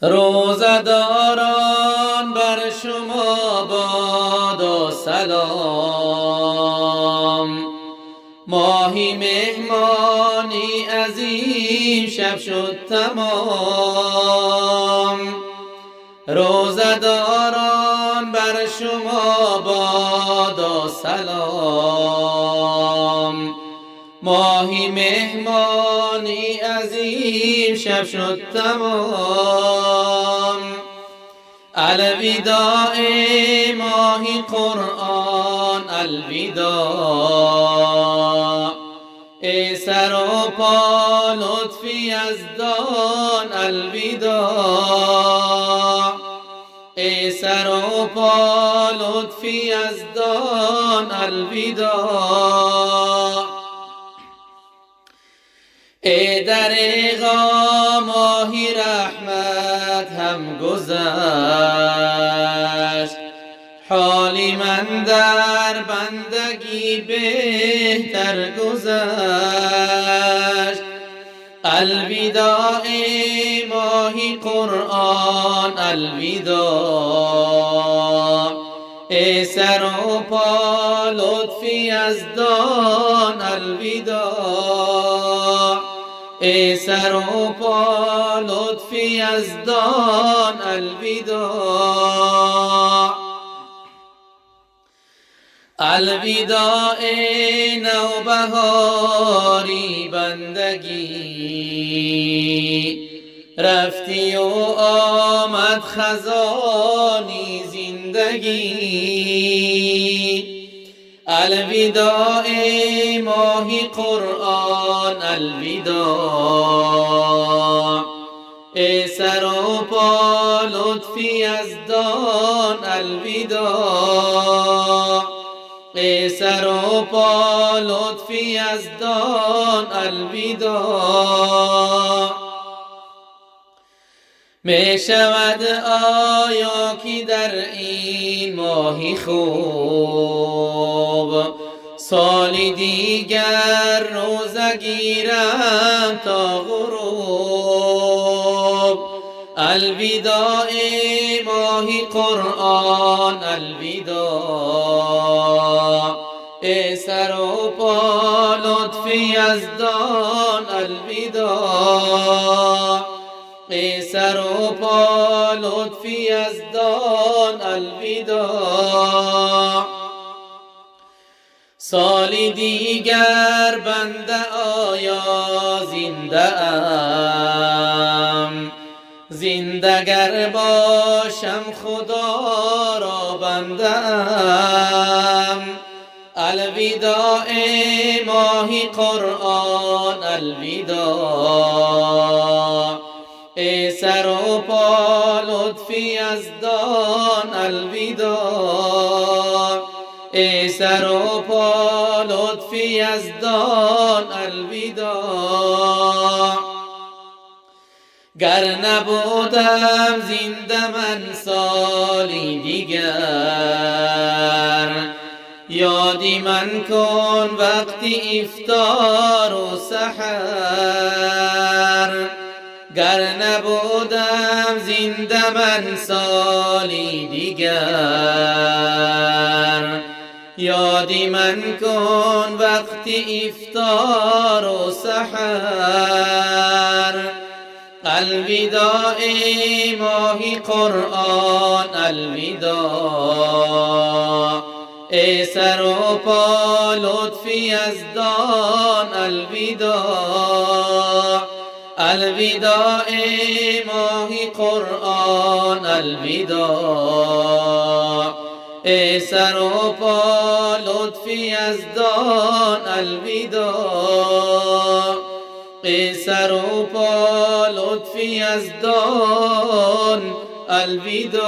روزداران بر شما باد و سلام. ماهی مهمانی عظیم شب شد تمام. روزداران بر شما باد و سلام. ماهی مهمانی عظیم شب شد تمام. الوداع ماهی قرآن الوداع. ای سر و پا لطفی یزدان الوداع. ای سر و پا لطفی یزدان الوداع. ای دریغا ماهی رحمت هم گذشت. حالی من در بندگی بهتر گذشت. الوداع ماهی قرآن الوداع. ای سر و پا لطفی یزدان الوداع. ای سر و پا لطفی یزدان الوداع. الوداع نوبهاری بندگی. رفتی و آمد خزانی زندگی. الوداع ماهی قرآن الوداع. ای سر و پا لطفی یزدان الوداع. ای سر و پا لطفی یزدان الوداع. می شود آیا که در این ماهی خوب سالی دیگر روزه گیرم تا غروب. الوداع ماهی قرآن الوداع. ای سر و پا لطفی یزدان الوداع. ای سر و پا لطفی یزدان الوداع. سالی دیگر بنده آیا زنده ام. زنده گر باشم خدا را بنده ام. الوداع ماهی قرآن الوداع. ای سر و پا لطفی یزدان الوداع. ای سر و پا لطفی یزدان الوداع. گر نبودم زنده من سالی دیگر. یادی من کن وقتی افطار و سحر. گر نبودم زنده من سالی دیگر. یادی من کن وقتی افطار و سحر. الوداع ماهی قرآن الوداع. ای سر و پا لطفی یزدان الوداع. الوداع ماهی قرآن الوداع. ای سر و پا لطفی یزدان الوداع. ای سر و پا لطفی یزدان الوداع.